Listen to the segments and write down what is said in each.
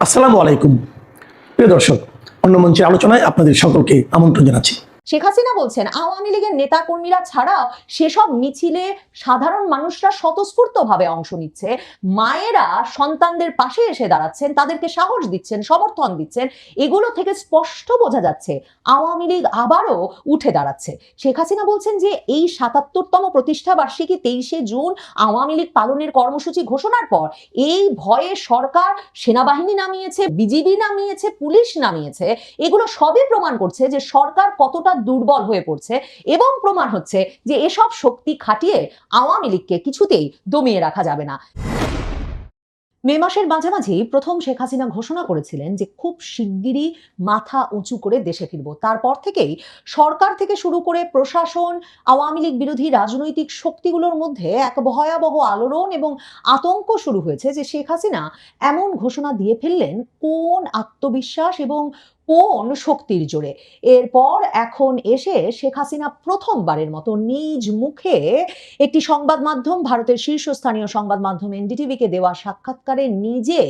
আসসালামু আলাইকুম প্রিয় দর্শক, অন্য মঞ্চের আলোচনায় আপনাদের সকলকে আমন্ত্রণ জানাচ্ছি। শেখ হাসিনা বলছেন আওয়ামী লীগের নেতা কর্মীরা ছাড়াও সেসব মিছিলে সাধারণ মানুষরা স্বতঃস্ফূর্তভাবে অংশ নিচ্ছে, মায়েরা সন্তানদের পাশে এসে দাঁড়াচ্ছেন, তাদেরকে সাহস দিচ্ছেন, সমর্থন দিচ্ছেন। এগুলো থেকে স্পষ্ট বোঝা যাচ্ছে আওয়ামী লীগ আবারও উঠে দাঁড়াচ্ছে। শেখ হাসিনা বলছেন যে এই ৭৭তম প্রতিষ্ঠা বার্ষিকী ২৩শে জুন আওয়ামী লীগ পালনের কর্মসূচি ঘোষণার পর এই ভয়ে সরকার সেনাবাহিনী নামিয়েছে, বিজিবি নামিয়েছে, পুলিশ নামিয়েছে। এগুলো সবই প্রমাণ করছে যে সরকার কতটা দুর্বল হয়ে পড়ছে, এবং প্রমাণ হচ্ছে যে এসব শক্তি খাটিয়ে আওয়ামী লীগকে কিছুতেই দমিয়ে রাখা যাবে না। মে মাসের মাঝামাঝি প্রথম শেখ হাসিনা ঘোষণা করেছিলেন যে খুব শিগগিরই মাথা উঁচু করে দেশে ফিরব। তারপর থেকেই সরকার থেকে শুরু করে প্রশাসন, আওয়ামী লীগ বিরোধী রাজনৈতিক শক্তিগুলোর মধ্যে এক ভয়াবহ আলোড়ন এবং আতঙ্ক শুরু হয়েছে যে শেখ হাসিনা এমন ঘোষণা দিয়ে ফেললেন কোন আত্মবিশ্বাস এবং কোন শক্তির জোরে। এরপর এখন এসে শেখ হাসিনা প্রথমবারের মতো নিজ মুখে একটি সংবাদ মাধ্যম, ভারতের শীর্ষস্থানীয় সংবাদ মাধ্যম এনডিটিভিকে দেওয়া সাক্ষাৎকারে নিজে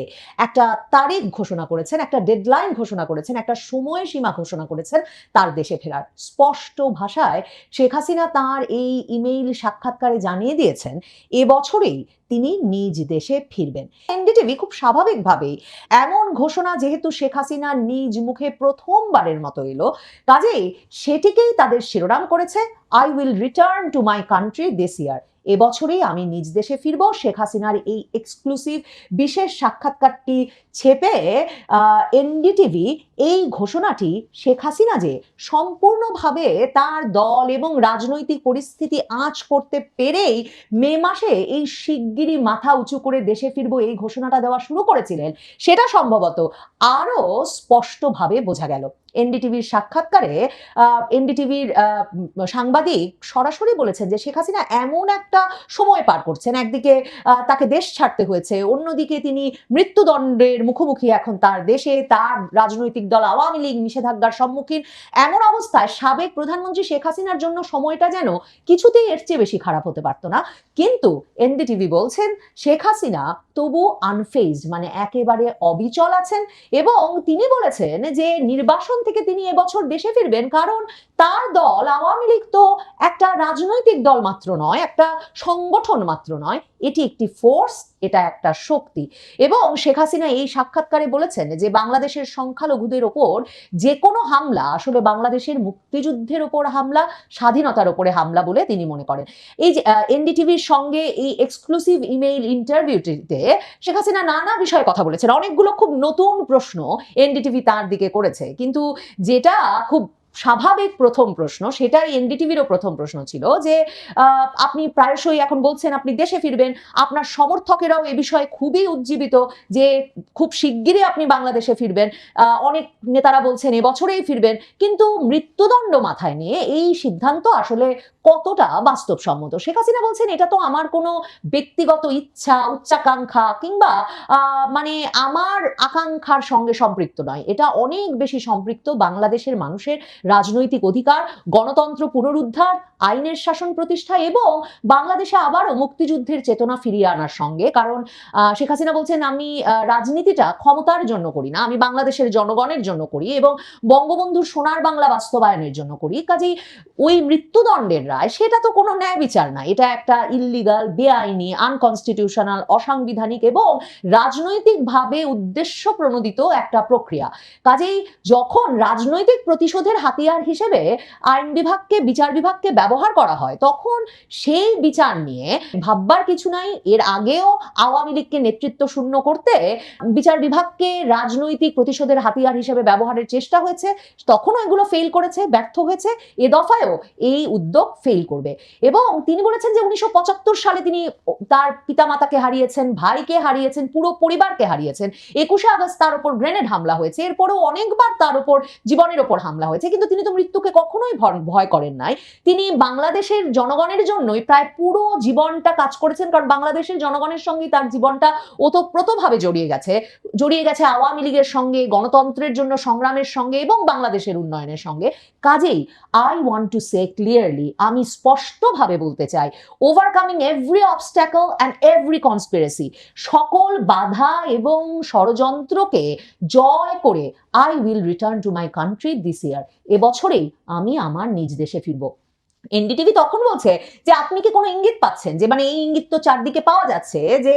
একটা তারিখ ঘোষণা করেছেন, একটা ডেডলাইন ঘোষণা করেছেন, একটা সময়সীমা ঘোষণা করেছেন তার দেশে ফেরার। স্পষ্ট ভাষায় শেখ হাসিনা তার এই ইমেইল সাক্ষাৎকারে জানিয়ে দিয়েছেন এবছরেই তিনি নিজ দেশে ফিরবেন। এনডিটিভি খুব স্বাভাবিকভাবেই এমন ঘোষণা যেহেতু শেখ হাসিনা নিজ মুখে প্রথমবারের মতো এলো, কাজেই সেটিকেই তাদের শিরোনাম করেছে I will return to my country this year. এবছরেই আমি নিজ দেশে ফিরব। শেখ হাসিনার এই এক্সক্লুসিভ বিশেষ সাক্ষাৎকারটি ছেপে এনডিটিভি এই ঘোষণাটি শেখ হাসিনা যে সম্পূর্ণভাবে তার দল এবং রাজনৈতিক পরিস্থিতি আঁচ করতে পেরেই মে মাসে এই শিগগিরই মাথা উঁচু করে দেশে ফিরবো এই ঘোষণাটা দেওয়া শুরু করেছিলেন, সেটা সম্ভবত আরো স্পষ্টভাবে বোঝা গেল। এনডিটিভির সাক্ষাৎকারে এনডিটিভির সাংবাদিক সরাসরি বলেছেন যে শেখ হাসিনা এমন একটা সময় পার করছেন, একদিকে তাকে দেশ ছাড়তে হয়েছে, অন্যদিকে তিনি মৃত্যুদণ্ডের মুখোমুখি এখন তার দেশে, তার রাজনৈতিক দল আওয়ামী লীগ নিষেধাজ্ঞার সম্মুখীন। এমন অবস্থায় সাবেক প্রধানমন্ত্রী শেখ হাসিনার জন্য সময়টা যেন কিছুতেই এর চেয়ে বেশি খারাপ হতে পারতো না। কিন্তু এনডিটিভি বলছেন শেখ হাসিনা তবু আনফেজড, মানে একেবারে অবিচল আছেন, এবং তিনি বলেছেন যে নির্বাসন থেকে তিনি এবছর দেশে ফিরবেন, কারণ তার দল আওয়ামী লীগ তো একটা রাজনৈতিক দল মাত্র নয়, একটা সংগঠন মাত্র নয়, এটি একটি ফোর্স, এটা একটা শক্তি। এবং শেখ হাসিনা এই সাক্ষাৎকারে বলেছেন যে বাংলাদেশের সংখ্যালঘুদের ওপর যে কোনো হামলা আসলে বাংলাদেশের মুক্তিযুদ্ধের ওপর হামলা, স্বাধীনতার ওপরে হামলা বলে তিনি মনে করেন। এই যে এনডিটিভির সঙ্গে এই এক্সক্লুসিভ ইমেইল ইন্টারভিউটিতে শেখ হাসিনা নানা বিষয়ে কথা বলেছেন। অনেকগুলো খুব নতুন প্রশ্ন এনডিটিভি তার দিকে করেছে, কিন্তু যেটা খুব স্বাভাবিক প্রথম প্রশ্ন, সেটাই এনডিটিভিরও প্রথম প্রশ্ন ছিল যে আপনি প্রায়শই এখন বলছেন আপনি দেশে ফিরবেন, আপনার সমর্থকেরাও এ বিষয়ে খুবই উজ্জীবিত যে খুব শিগগিরই আপনি বাংলাদেশে ফিরবেন, অনেক নেতারা বলছেন এবছরেই ফিরবেন, কিন্তু মৃত্যুদণ্ড মাথায় নিয়ে এই সিদ্ধান্ত আসলে কতটা বাস্তবসম্মত? শেখ হাসিনা বলছেন এটা তো আমার কোনো ব্যক্তিগত ইচ্ছা, উচ্চাকাঙ্ক্ষা কিংবা মানে আমার আকাঙ্ক্ষার সঙ্গে সম্পৃক্ত নয়, এটা অনেক বেশি সম্পৃক্ত বাংলাদেশের মানুষের রাজনৈতিক অধিকার, গণতন্ত্র পুনরুদ্ধার, আইনের শাসন প্রতিষ্ঠা এবং বাংলাদেশে আবারও মুক্তিযুদ্ধের চেতনা ফিরিয়ে আনার সঙ্গে। কারণ শেখ হাসিনা বলছেন আমি রাজনীতিটা ক্ষমতার জন্য করি না, আমি বাংলাদেশের জনগণের জন্য করি এবং বঙ্গবন্ধুর সোনার বাংলা বাস্তবায়নের জন্য করি। কাজেই ওই মৃত্যুদণ্ডের রায় সেটা তো কোনো ন্যায় বিচার না, এটা একটা ইললিগাল, বেআইনি, আনকনস্টিটিউশনাল, অসাংবিধানিক এবং রাজনৈতিকভাবে উদ্দেশ্য প্রণোদিত একটা প্রক্রিয়া। কাজেই যখন রাজনৈতিক প্রতিশোধের হাতিয়ার হিসেবে আইন বিভাগকে, বিচার বিভাগকে ব্যবহার করা হয়, তখন সেই বিচার নিয়ে ভাববার কিছু নাই। এর আগেও আওয়ামী লীগকে নেতৃত্ব শূন্য করতে বিচার বিভাগকে রাজনৈতিক প্রতিশোধের হাতিয়ার হিসেবে ব্যবহারের চেষ্টা হয়েছে, তখনও এগুলো ফেল করেছে, ব্যর্থ হয়েছে। এ দফায়ও এই উদ্যোগ ফেল করবে। এবং তিনি বলেছেন যে 1975 সালে তিনি তার পিতামাতাকে হারিয়েছেন, ভাইকে হারিয়েছেন, পুরো পরিবারকে হারিয়েছেন। 21শে আগস্ট তার উপর গ্রেনেড হামলা হয়েছে, এরপরেও অনেকবার তার উপর জীবনের ওপর হামলা হয়েছে, কিন্তু তিনি তো মৃত্যুকে কখনোই ভয় করেন নাই। তিনি বাংলাদেশের জনগণের জন্যই প্রায় পুরো জীবনটা কাজ করেছেন, কারণ বাংলাদেশের জনগণের সঙ্গে তার জীবনটা ওতপ্রোতভাবে জড়িয়ে গেছে আওয়ামী লীগের সঙ্গে, গণতন্ত্রের জন্য সংগ্রামের সঙ্গে এবং বাংলাদেশের উন্নয়নের সঙ্গে। কাজেই I want to say clearly, আমি আমি স্পষ্টভাবে বলতে চাই, overcoming every obstacle and every conspiracy, সকল বাধা এবং ষড়যন্ত্রকে জয় করে I will return to my country this year. এবছরেই আমি আমার নিজ দেশে ফিরবো। এনডিটিভি তখন বলছে যে আপনি কি কোনো ইঙ্গিত পাচ্ছেন, যে মানে এই ইঙ্গিত তো চারদিকে পাওয়া যাচ্ছে যে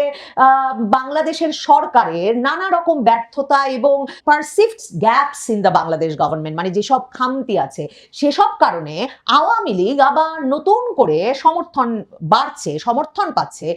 বাংলাদেশের সরকারের নানা রকম ব্যর্থতা এবং perceived gaps in the Bangladesh government, মানে যেসব খামতি আছে সেসব কারণে আওয়ামী লীগ আবার নতুন করে সমর্থন পাচ্ছে।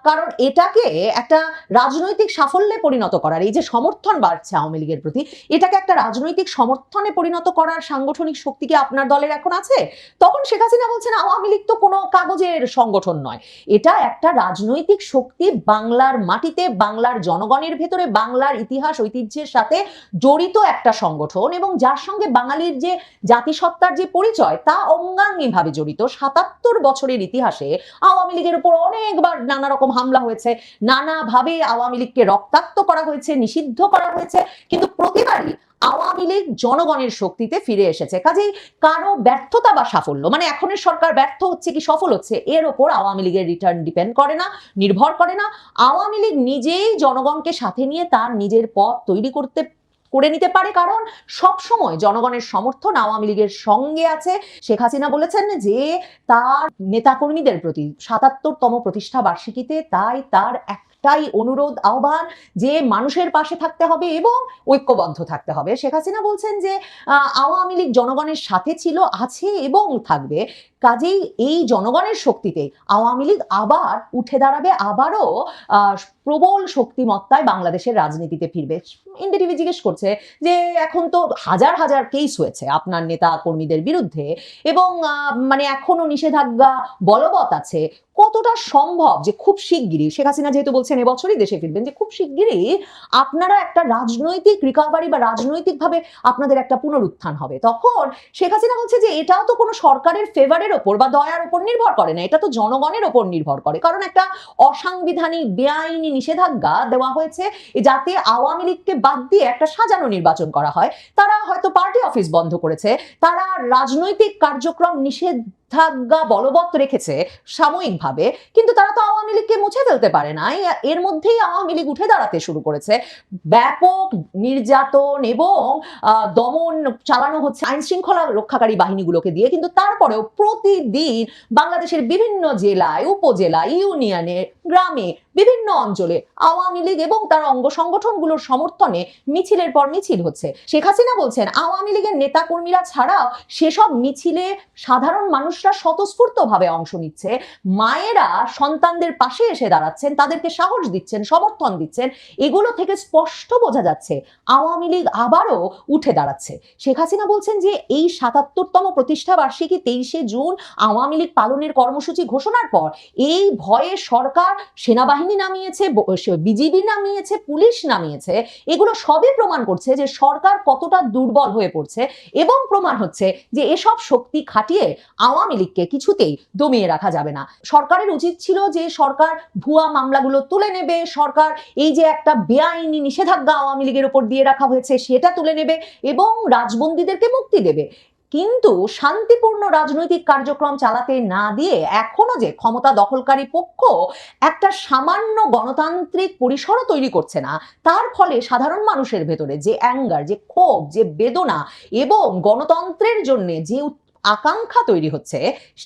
কারণ এটাকে একটা রাজনৈতিক সাফল্যে পরিণত করার, এই যে সমর্থন বাড়ছে আওয়ামী লীগের প্রতি, এটাকে একটা রাজনৈতিক সমর্থনে পরিণত করার সাংগঠনিক শক্তি কি আপনার দলের এখন আছে? তখন শেখ হাসিনা বলছেন আওয়ামী লীগ তো কোনো কাগজের সংগঠন নয়, এটা একটা রাজনৈতিক শক্তি, বাংলার মাটিতে, বাংলার জনগণের ভেতরে, বাংলার ইতিহাস ঐতিহ্যের সাথে জড়িত একটা সংগঠন, এবং যার সঙ্গে বাঙালির যে জাতিসত্তার যে পরিচয় তা অঙ্গাঙ্গিভাবে জড়িত। ৭৭ বছরের ইতিহাসে আওয়ামী লীগের উপর অনেকবার নানা রকম হামলা হয়েছে, নানাভাবে আওয়ামী লীগকে রক্তাক্ত করা হয়েছে, নিষিদ্ধ করা হয়েছে, কিন্তু প্রতিবারই আওয়ামী লীগ জনগণের শক্তিতে ফিরে এসেছে। কাজেই কারো ব্যর্থতা বা সাফল্য, মানে এখনের সরকার ব্যর্থ হচ্ছে কি সফল হচ্ছে, এর ওপর আওয়ামী লীগের রিটার্ন ডিপেন্ড করে না, নির্ভর করে না। আওয়ামী লীগ নিজেই জনগণকে সাথে নিয়ে তার নিজের পথ তৈরি করে নিতে পারে, কারণ সব সময় জনগণের সমর্থন আওয়ামী লীগের সঙ্গে আছে। শেখ হাসিনা বলেছেন যে তার নেতাকর্মীদের প্রতি ৭৭তম প্রতিষ্ঠা বার্ষিকীতে তার একটাই অনুরোধ, আহ্বান, যে মানুষের পাশে থাকতে হবে এবং ঐক্যবদ্ধ থাকতে হবে। শেখ হাসিনা বলছেন যে আওয়ামী লীগ জনগণের সাথে ছিল, আছে এবং থাকবে। কাজেই এই জনগণের শক্তিতে আওয়ামী লীগ আবার উঠে দাঁড়াবে, আবারও প্রবল শক্তিমত্তায় বাংলাদেশের রাজনীতিতে ফিরবে। এনডিটিভি জিজ্ঞেস করছে যে এখন তো হাজার হাজার কেস হয়েছে আপনার নেতা কর্মীদের বিরুদ্ধে এবং মানে এখনো নিষেধাজ্ঞা বলবৎ আছে, কতটা সম্ভব যে খুব শিগগিরই, শেখ হাসিনা যেহেতু বলছেন এবছরই দেশে ফিরবেন, যে খুব শিগগিরই আপনারা একটা রাজনৈতিক রিকভারি বা রাজনৈতিকভাবে আপনাদের একটা পুনরুত্থান হবে? তখন শেখ হাসিনা বলছে যে এটাও তো কোনো সরকারের ফেভারের ওপর বা দয়ার ওপর নির্ভর করে না, এটা তো জনগণের ওপর নির্ভর করে, কারণ একটা অসাংবিধানিক বেআইনি নিষেধাজ্ঞা দেওয়া হয়েছে যাতে আওয়ামী লীগকে বাদ দিয়ে একটা সাজানো নির্বাচন করা হয়। তারা হয়তো পার্টি অফিস বন্ধ করেছে, তারা রাজনৈতিক কার্যক্রম নিষেধাজ্ঞা বলবৎ রেখেছে সাময়িকভাবে, কিন্তু তারা তো আওয়ামী লীগকে মুছে ফেলতে পারে না। এর মধ্যেই আওয়ামী লীগ উঠে দাঁড়াতে শুরু করেছে, ব্যাপক নির্যাতন এবং দমন চালানো হচ্ছে আইন শৃঙ্খলা রক্ষাকারী বাহিনীগুলোকে দিয়ে, কিন্তু তারপরেও প্রতিদিন বাংলাদেশের বিভিন্ন জেলায়, উপজেলায়, ইউনিয়নে, গ্রামে, বিভিন্ন অঞ্চলে আওয়ামী লীগ এবং তার অঙ্গ সংগঠনগুলোর সমর্থনে মিছিলের পর মিছিল হচ্ছে। শেখ হাসিনা বলছেন আওয়ামী লীগের নেতা কর্মীরা ছাড়াও সেসব মিছিলে সাধারণ মানুষরা স্বতঃস্ফূর্তভাবে অংশ নিচ্ছে, মায়েরা সন্তানদের পাশে এসে দাঁড়াচ্ছেন, তাদেরকে সাহস দিচ্ছেন, সমর্থন দিচ্ছেন। এগুলো থেকে স্পষ্ট বোঝা যাচ্ছে আওয়ামী লীগ আবারও উঠে দাঁড়াচ্ছে। শেখ হাসিনা বলছেন যে এই ৭৭তম প্রতিষ্ঠা বার্ষিকী ২৩শে জুন আওয়ামী লীগ পালনের কর্মসূচি ঘোষণার পর এই ভয়ে সরকার সেনাবাহিনী নামিয়েছে, বিজিবি নামিয়েছে, পুলিশ নামিয়েছে। এগুলো সবই প্রমাণ করছে যে সরকার কতটা দুর্বল হয়ে পড়ছে, এবং প্রমাণ হচ্ছে যে এসব শক্তি খাটিয়ে আওয়ামী লীগকে কিছুতেই দমিয়ে রাখা যাবে না। সরকারের উচিত ছিল যে সরকার ভুয়া মামলাগুলো তুলে নেবে, সরকার এই যে একটা বেআইনি নিষেধাজ্ঞা আওয়ামী লীগের উপর দিয়ে রাখা হয়েছে সেটা তুলে নেবে এবং রাজবন্দীদেরকে মুক্তি দেবে। কিন্তু শান্তিপূর্ণ রাজনৈতিক কার্যক্রম চালাতে না দিয়ে এখনো যে ক্ষমতা দখলকারী পক্ষ একটা সামান্য গণতান্ত্রিক পরিসরও তৈরি করছে না, তার ফলে সাধারণ মানুষের ভেতরে যে অ্যাঙ্গার, যে ক্ষোভ, যে বেদনা এবং গণতন্ত্রের জন্য যে আকাঙ্ক্ষা তৈরি হচ্ছে,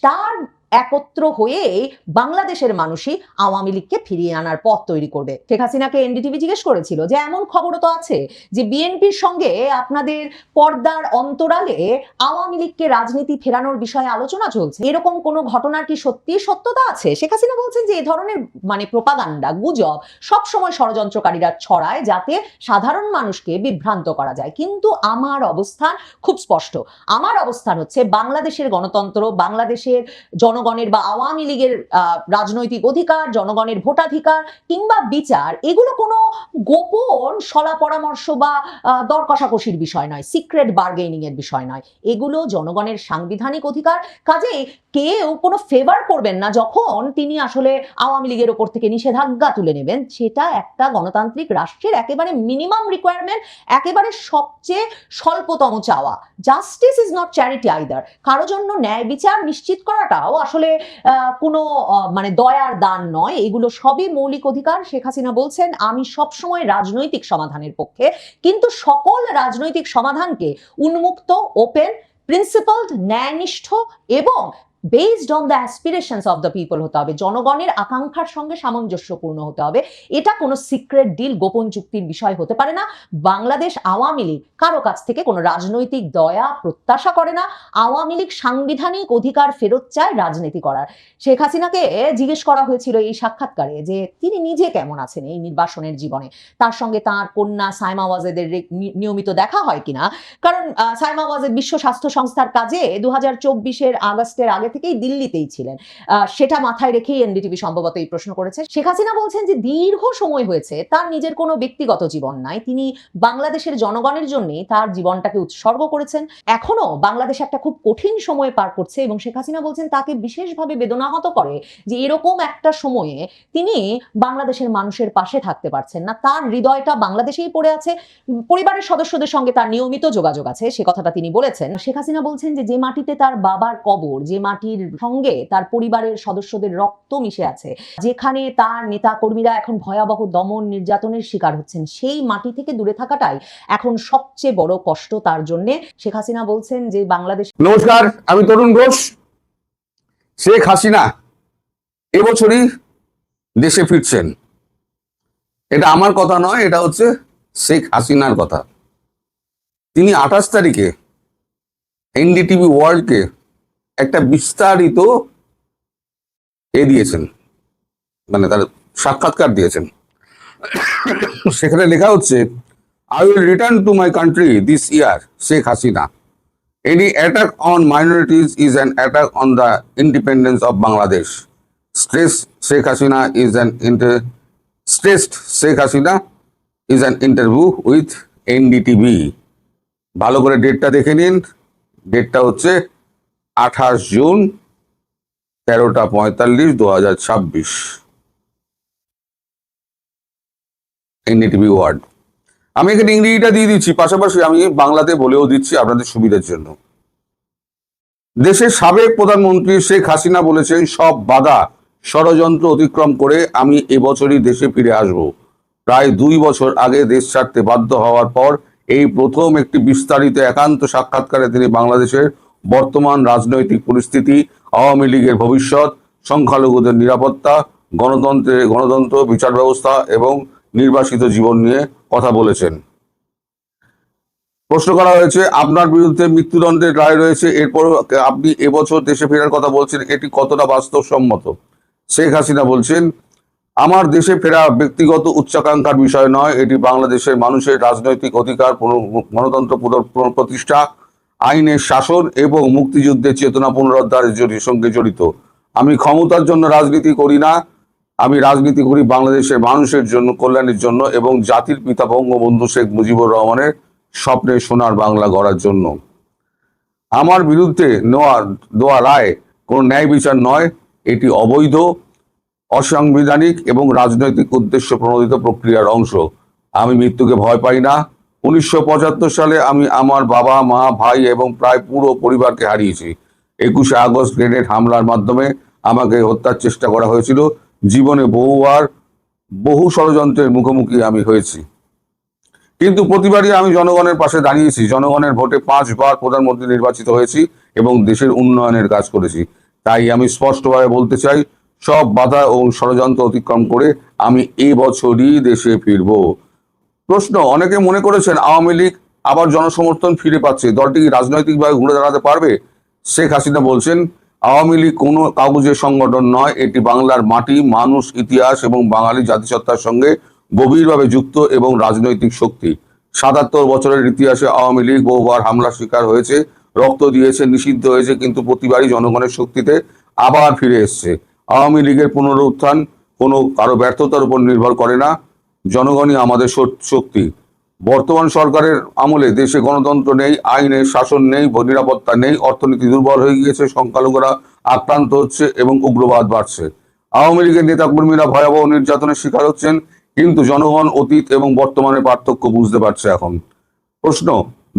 তার একত্র হয়ে বাংলাদেশের মানুষই আওয়ামী লীগকে ফিরিয়ে আনার পথ তৈরি করবে। শেখ হাসিনাকে এনডিটিভি জিজ্ঞেস করেছিল যে এমন খবরও তো আছে যে বিএনপির সঙ্গে আপনাদের পর্দার অন্তরালে আওয়ামী লীগকে রাজনীতি ফেরানোর বিষয়ে আলোচনা চলছে, এরকম কোনো ঘটনার কি সত্যি সত্যতা আছে? শেখ হাসিনা বলছেন যে এই ধরনের মানে প্রোপাগান্ডা, গুজব সবসময় ষড়যন্ত্রকারীরা ছড়ায় যাতে সাধারণ মানুষকে বিভ্রান্ত করা যায়। কিন্তু আমার অবস্থান খুব স্পষ্ট, আমার অবস্থান হচ্ছে বাংলাদেশের গণতন্ত্র, বাংলাদেশের জনগণের বা আওয়ামী লীগের রাজনৈতিক অধিকার, জনগণের ভোটাধিকার কিংবা বিচার, এগুলো কোনো গোপন সলা পরামর্শ বা দর কষাকষির বিষয় নয়, সিক্রেট বার্গেনিং এর বিষয় নয়, এগুলো জনগণের সাংবিধানিক অধিকার। কাজেই কেউ কোনো ফেভার করবেন না যখন তিনি আসলে আওয়ামী লীগের ওপর থেকে নিষেধাজ্ঞা তুলে নেবেন। সেটা একটা গণতান্ত্রিক রাষ্ট্রের একেবারে মিনিমাম রিকোয়ারমেন্ট, একেবারে সবচেয়ে স্বল্পতম চাওয়া। Justice is not charity either. কারো জন্য ন্যায় বিচার নিশ্চিত করাটাও আসলে কোনো মানে দয়ার দান নয়, এগুলো সবই মৌলিক অধিকার। শেখ হাসিনা বলছেন, আমি সবসময় রাজনৈতিক সমাধানের পক্ষে, কিন্তু সকল রাজনৈতিক সমাধানকে উন্মুক্ত, ওপেন, প্রিন্সিপালড, ন্যায়নিষ্ঠ এবং based on the aspirations of the people হতে হবে, জনগণের আকাঙ্ক্ষার সঙ্গে সামঞ্জস্যপূর্ণ হতে হবে। এটা কোনো সিক্রেট ডিল, গোপন চুক্তির বিষয় হতে পারে না। বাংলাদেশ আওয়ামী লীগ কারো কাছ থেকে কোনো রাজনৈতিক দয়া প্রত্যাশা করে না। আওয়ামী লীগ সাংবিধানিক অধিকার ফেরত চায় রাজনীতি করার। শেখ হাসিনাকে জিজ্ঞেস করা হয়েছিল এই সাক্ষাৎকারে যে তিনি নিজে কেমন আছেন এই নির্বাসনের জীবনে, তার সঙ্গে তার কন্যা সাইমা ওয়াজেদের নিয়মিত দেখা হয় কিনা। কারণ সাইমা ওয়াজেদ বিশ্ব স্বাস্থ্য সংস্থার কাজে 2024-এর আগস্টের আগে থেকেই দিল্লিতেই ছিলেন। সেটা মাথায় রেখেই এনডিটিভি সম্ভবত এই প্রশ্ন করেছে। শেখ হাসিনা বলছেন যে দীর্ঘ সময় হয়েছে তার নিজের কোনো ব্যক্তিগত জীবন নাই, তিনি বাংলাদেশের জনগণের জন্যই তার জীবনটাকে উৎসর্গ করেছেন। এখনো বাংলাদেশ একটা খুব কঠিন সময় পার করছে এবং শেখ হাসিনা বলছেন তাকে বিশেষভাবে বেদনাহত করে যে এরকম একটা সময়ে তিনি বাংলাদেশের মানুষের পাশে থাকতে পারছেন না। তার হৃদয়টা বাংলাদেশেই পড়ে আছে, পরিবারের সদস্যদের সঙ্গে তার নিয়মিত যোগাযোগ আছে, সে কথাটা তিনি বলেছেন। শেখ হাসিনা বলছেন যে মাটিতে তার বাবার কবর, যে মাটির সঙ্গে তার পরিবারের সদস্যদের রক্ত মিশে আছে, যেখানে তার নেতা কর্মীরা এখন ভয়াবহ দমন নির্যাতনের শিকার হচ্ছেন, সেই মাটি থেকে দূরে থাকাটাই এখন সবচেয়ে বড় কষ্ট তার জন্য। শেখ হাসিনা বলছেন যে বাংলাদেশ। নমস্কার, আমি তরুণ ঘোষ। শেখ হাসিনা এবছরই দেশে ফিরছেন। এটা আমার কথা নয়, এটা হচ্ছে শেখ হাসিনার কথা। তিনি 28 তারিখে এনডিটিভি ওয়ার্ল্ডকে একটা বিস্তারিত দিয়েছেন, মানে তার সাক্ষাৎকার দিয়েছেন। সেখানে লেখা হচ্ছে, I will return to my country this year, Sheikh Hasina. Any attack on minorities is an attack on the independence of Bangladesh. Stressed Sheikh Hasina is an interview with NDTV. ভালো করে ডেটটা দেখে নিন। ডেটটা হচ্ছে 28 জুন 13:45, 2026। NDTV word. আমি এখানে ইংরেজিটা দিয়ে দিচ্ছি, পাশাপাশি আমি বাংলাতে বলেও দিচ্ছি আপনাদের সুবিধার জন্য। দেশের সাবেক প্রধানমন্ত্রী শেখ হাসিনা বলেছেন, সব বাধা ষড়যন্ত্র অতিক্রম করে আমি এবছরই দেশে ফিরে আসব। প্রায় 2 বছর আগে দেশ ছাড়তে বাধ্য হওয়ার পর এই প্রথম একটি বিস্তারিত একান্ত সাক্ষাৎকারে তিনি বাংলাদেশের বর্তমান রাজনৈতিক পরিস্থিতি, আওয়ামী লীগের ভবিষ্যৎ, সংখ্যালঘুদের নিরাপত্তা, গণতন্ত্র, বিচার ব্যবস্থা এবং নির্বাসিত জীবন নিয়ে কথা বলেছেন। প্রশ্ন করা হয়েছে, আপনার বিরুদ্ধে মৃত্যুদণ্ডের রায় রয়েছে, এরপর আপনি এবছর দেশে ফেরার কথা বলছেন, এটি কতটা বাস্তবসম্মত? শেখ হাসিনা বলছেন, আমার দেশে ফেরা ব্যক্তিগত উচ্চাকাঙ্ক্ষার বিষয় নয়, এটি বাংলাদেশের মানুষের রাজনৈতিক অধিকার, গণতন্ত্র প্রতিষ্ঠা, আইনের শাসন এবং মুক্তিযুদ্ধের চেতনা পুনরুদ্ধারের সঙ্গে জড়িত। আমি ক্ষমতার জন্য রাজনীতি করি না, আমি রাজনীতি করি বাংলাদেশের মানুষের জন্য, কল্যাণের জন্য এবং জাতির পিতা বঙ্গবন্ধু শেখ মুজিবুর রহমানের স্বপ্নের সোনার বাংলা গড়ার জন্য। আমার বিরুদ্ধে দেওয়া রায় কোনো ন্যায় বিচার নয়, এটি অবৈধ, অসাংবিধানিক এবং রাজনৈতিক উদ্দেশ্য প্রণোদিত প্রক্রিয়ার অংশ। আমি মৃত্যুকে ভয় পাই না। 1975 সালে আমি আমার বাবা, মা, ভাই এবং প্রায় পুরো পরিবারকে হারিয়েছি। 21শে আগস্ট গ্রেনেড হামলার মাধ্যমে আমাকে হত্যার চেষ্টা করা হয়েছিল। জীবনে বহু ষড়যন্ত্রের মুখোমুখি আমি হয়েছি, কিন্তু প্রতিবারই আমি জনগণের পাশে দাঁড়িয়েছি। জনগণের ভোটে 5 বার প্রধানমন্ত্রী নির্বাচিত হয়েছি এবং দেশের উন্নয়নের কাজ করেছি। তাই আমি স্পষ্টভাবে বলতে চাই, সব বাধা ও ষড়যন্ত্র অতিক্রম করে আমি এবছরই দেশে ফিরব। প্রশ্ন, অনেকে মনে করেছেন আওয়ামী লীগ আবার জনসমর্থন ফিরে পাচ্ছে, দলটি কি রাজনৈতিকভাবে ঘুরে দাঁড়াতে পারবে? শেখ হাসিনা বলছেন, আওয়ামী লীগ কোনো কাগজের সংগঠন নয়, এটি বাংলার মাটি, মানুষ, ইতিহাস এবং বাঙালি জাতিসত্তার সঙ্গে গভীরভাবে যুক্ত এবং রাজনৈতিক শক্তি। 77 বছরের ইতিহাসে আওয়ামী লীগ বহুবার হামলার শিকার হয়েছে, রক্ত দিয়েছে, নিষিদ্ধ হয়েছে, কিন্তু প্রতিবারই জনগণের শক্তিতে আবার ফিরে এসছে। আওয়ামী লীগের পুনরুত্থান কোনো কারো ব্যর্থতার উপর নির্ভর করে না, জনগণই আমাদের শক্তি। বর্তমান সরকারের আমলে দেশে গণতন্ত্র নেই, আইনের শাসন নেই, নিরাপত্তা নেই, অর্থনীতি দুর্বল হয়ে গিয়েছে, সংখ্যালঘুরা আক্রান্ত হচ্ছে এবং উগ্রবাদ বাড়ছে। আওয়ামী লীগের নেতাকর্মীরা ভয়াবহ নির্যাতনের শিকার হচ্ছেন, কিন্তু জনগণ অতীত এবং বর্তমানের পার্থক্য বুঝতে পারছে এখন। প্রশ্ন,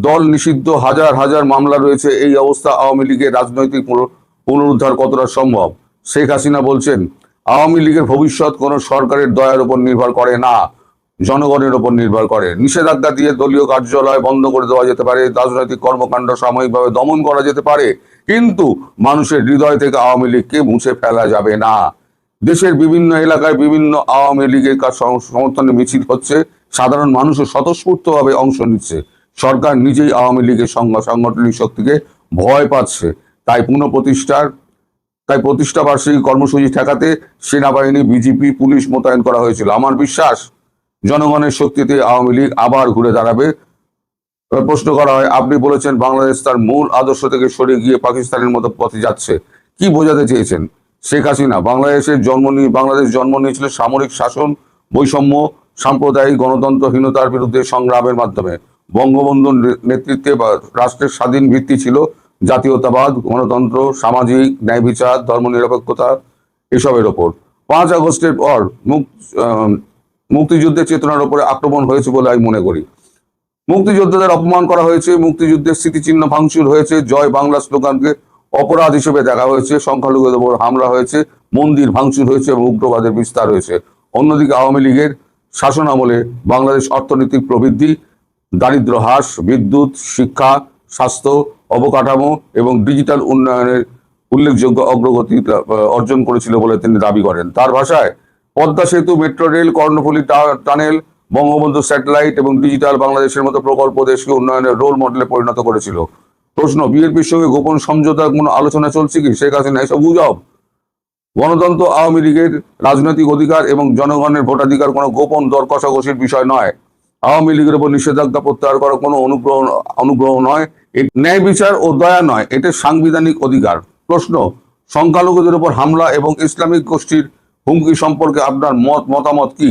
দল নিষিদ্ধ, হাজার হাজার মামলা রয়েছে, এই অবস্থা আওয়ামী লীগের রাজনৈতিক পুনরুদ্ধার কতটা সম্ভব? শেখ হাসিনা বলছেন, আওয়ামী লীগের ভবিষ্যৎ কোনো সরকারের দয়ার উপর নির্ভর করে না, জনগণের উপর নির্ভর করে। নিষেধাজ্ঞা দিয়ে দলীয় কার্যালয় বন্ধ করে দেওয়া যেতে পারে, রাজনৈতিক কর্মকাণ্ড সাময়িকভাবে দমন করা যেতে পারে, কিন্তু মানুষের হৃদয় থেকে আওয়ামী লীগকে মুছে ফেলা যাবে না। দেশের বিভিন্ন এলাকায় বিভিন্ন আওয়ামী লীগের সমর্থনে মিছিল হচ্ছে, সাধারণ মানুষও স্বতঃস্ফূর্তভাবে অংশ নিচ্ছে। সরকার নিজেই আওয়ামী লীগের সাংগঠনিক শক্তিকে ভয় পাচ্ছে। তাই প্রতিষ্ঠা বার্ষিকী কর্মসূচি ঠেকাতে সেনাবাহিনী, বিজিপি, পুলিশ মোতায়েন করা হয়েছিল। আমার বিশ্বাস, জনগণের শক্তিতে আওয়ামী লীগ আবার ঘুরে দাঁড়াবে। প্রশ্ন করা হয়, আপনি বলেছেন বাংলাদেশ তার মূল আদর্শ থেকে সরে গিয়ে পাকিস্তানের মতো পথে যাচ্ছে, কি বোঝাতে চেয়েছেন? শেখ হাসিনা, বাংলাদেশ জন্ম নিয়েছিল সামরিক শাসন, বৈষম্য, সাম্প্রদায়িক গণতন্ত্রহীনতার বিরুদ্ধে সংগ্রামের মাধ্যমে। বঙ্গবন্ধুর নেতৃত্বে রাষ্ট্রের স্বাধীন ভিত্তি ছিল জাতীয়তাবাদ, গণতন্ত্র, সামাজিক ন্যায় বিচার, ধর্মনিরপেক্ষতা, এসবের ওপর। 5 আগস্টের পর মুক্তিযুদ্ধের চেতনার উপরে আক্রমণ হয়েছে বলে আমি মনে করি। মুক্তিযোদ্ধাদের অপমান করা হয়েছে, মুক্তিযুদ্ধের স্মৃতিচিহ্ন ভাঙচুর হয়েছে, জয় বাংলা স্লোগানকে অপরাধ হিসেবে দেখা হয়েছে, সংখ্যালঘুদের উপর হামলা হয়েছে, মন্দির ভাঙচুর হয়েছে এবং উগ্রবাদের বিস্তার হয়েছে। অন্যদিকে আওয়ামী লীগের শাসন আমলে বাংলাদেশ অর্থনৈতিক প্রবৃদ্ধি, দারিদ্র হ্রাস, বিদ্যুৎ, শিক্ষা, স্বাস্থ্য, অবকাঠামো এবং ডিজিটাল উন্নয়নের উল্লেখযোগ্য অগ্রগতি অর্জন করেছিল বলে তিনি দাবি করেন। তার ভাষায়, পদ্মা সেতু, metro rail, Karnaphuli tunnel, Bangabandhu satellite এবং ডিজিটাল বাংলাদেশের মতো প্রকল্প দেশকে উন্নয়নের রোল মডেলে পরিণত করেছিল। প্রশ্ন, বিএনপির সঙ্গে গোপন সমঝোতার কোনো আলোচনা চলছে কি? শেখ হাসিনা, এসব গুজব। গণতন্ত্র, আওয়ামী লীগের রাজনৈতিক অধিকার এবং জনগণের ভোটাধিকার কোনো গোপন দর কষাকষির বিষয় নয়। আওয়ামী লীগের উপর নিষেধাজ্ঞা প্রত্যাহার করা কোনো অনুগ্রহ নয়, ন্যায় বিচার ও দয়া নয়, এটা সাংবিধানিক অধিকার। প্রশ্ন, সংখ্যালঘুদের উপর হামলা এবং ইসলামিক গোষ্ঠীর হুমকি সম্পর্কে আপনার মতামত কি?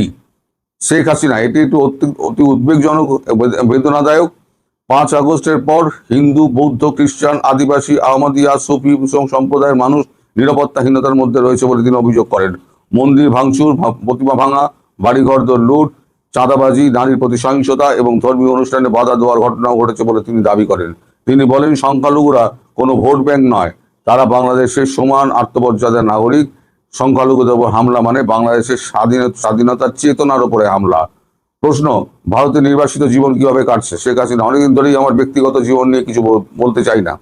শেখ হাসিনা, এটি একটু অতি উদ্বেগজনক, বেদনাদায়ক। 5 আগস্টের পর হিন্দু, বৌদ্ধ, খ্রিস্টান, আদিবাসী, আহমদিয়া, সুফি সম্প্রদায়ের মানুষ নিরাপত্তাহীনতার মধ্যে রয়েছে বলে তিনি অভিযোগ করেন। মন্দির ভাঙচুর, প্রতিমা ভাঙা, বাড়িঘর লুট, চাঁদাবাজি, নারীর প্রতি সহিংসতা এবং ধর্মীয় অনুষ্ঠানে বাধা দেওয়ার ঘটনাও ঘটেছে বলে তিনি দাবি করেন। তিনি বলেন, সংখ্যালঘুরা কোনো ভোট ব্যাংক নয়, তারা বাংলাদেশের সমান আত্মমর্যাদার নাগরিক। সংখ্যালঘুদের উপর হামলা মানে বাংলাদেশের স্বাধীনতার চেতনার উপরে হামলা। প্রশ্ন, ভারতে নির্বাসিত জীবন কিভাবে কাটছে? শেখ হাসিনা, অনেকদিন ধরেই আমার ব্যক্তিগত জীবন নিয়ে কিছু বলতে চাই না।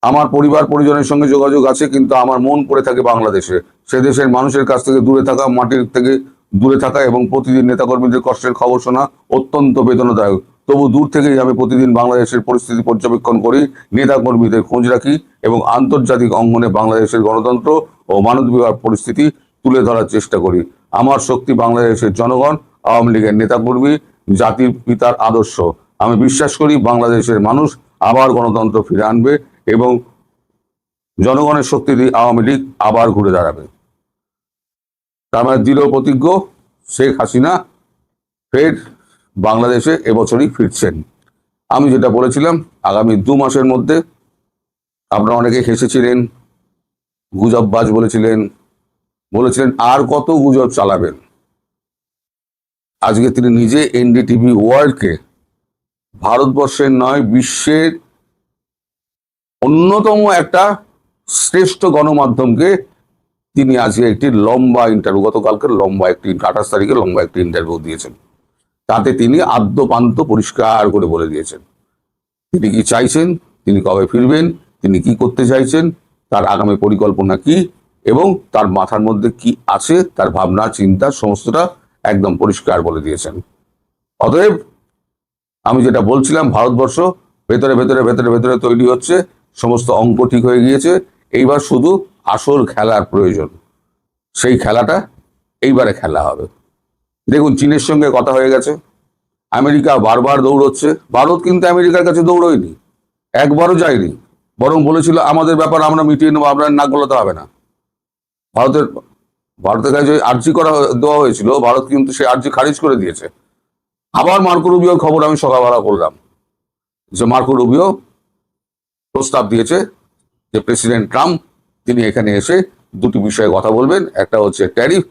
আমার পরিবার পরিজনের সঙ্গে যোগাযোগ আছে, কিন্তু আমার মন পড়ে থাকে বাংলাদেশে। সে দেশের মানুষের কাছ থেকে দূরে থাকা, মাটির থেকে দূরে থাকা এবং প্রতিদিন নেতাকর্মীদের কষ্টের খবর শোনা অত্যন্ত বেদনাদায়ক। তবু দূর থেকেই আমি প্রতিদিন বাংলাদেশের পরিস্থিতি পর্যবেক্ষণ করি, নেতাকর্মীদের খোঁজ রাখি এবং আন্তর্জাতিক অঙ্গনে বাংলাদেশের গণতন্ত্র ও মানবাধিকার পরিস্থিতি তুলে ধরার চেষ্টা করি। আমার শক্তি বাংলাদেশের জনগণ, আওয়ামী লীগের নেতাকর্মী, জাতির পিতার আদর্শ। আমি বিশ্বাস করি বাংলাদেশের মানুষ আবার গণতন্ত্র ফিরে আনবে এবং জনগণের শক্তি দিয়ে আওয়ামী লীগ আবার ঘুরে দাঁড়াবে। তার মানে দৃঢ় প্রতিজ্ঞ শেখ হাসিনা ফের বাংলাদেশে এবছরই ফিরছেন। আমি যেটা বলেছিলাম, আগামী 2 মাসের মধ্যে, আপনারা অনেকে হেসেছিলেন, গুজববাজ বলেছিলেন আর কত গুজব চালাবেন। আজকে তিনি নিজে এনডিটিভি ওয়ার্ল্ডকে ভারতবর্ষের নয়, বিশ্বের অন্যতম একটা শ্রেষ্ঠ গণমাধ্যমকে তিনি আজকে একটি লম্বা ইন্টারভিউ, গতকালকে লম্বা একটি 28 তারিখে লম্বা একটি ইন্টারভিউ দিয়েছেন। তাতে তিনি আদ্যপান্ত পরিষ্কার করে বলে দিয়েছেন তিনি কি চাইছেন, তিনি কবে ফিরবেন, তিনি কি করতে চাইছেন, তার আগামী পরিকল্পনা কি এবং তার মাথার মধ্যে কি আছে, তার ভাবনা চিন্তা সমস্তটা একদম পরিষ্কার বলে দিয়েছেন। অতএব আমি যেটা বলছিলাম, ভারতবর্ষ ভেতরে ভেতরে ভেতরে ভেতরে তৈরি হচ্ছে, সমস্ত অঙ্ক ঠিক হয়ে গিয়েছে। এইবার শুধু আসল খেলার প্রয়োজন, সেই খেলাটা এইবারে খেলা হবে। দেখুন, চীনের সঙ্গে কথা হয়ে গেছে, আমেরিকা বারবার দৌড়চ্ছে। ভারত কিন্তু আমেরিকার কাছে দৌড়য়নি, একবারও যায়নি, বরং বলেছিল আমাদের ব্যাপার আমরা মিটিয়ে নেবো, আপনার নাক গলাতে হবে না। ভারতের কাছে আর্জি দেওয়া হয়েছিল, ভারত কিন্তু সেই আর্জি খারিজ করে দিয়েছে। আবার মার্কো রুবিওর খবর আমি সকালবেলা করলাম যে মার্কো রুবিও প্রস্তাব দিয়েছে যে প্রেসিডেন্ট ট্রাম্প তিনি এখানে এসে দুটি বিষয়ে কথা বলবেন, একটা হচ্ছে ট্যারিফ,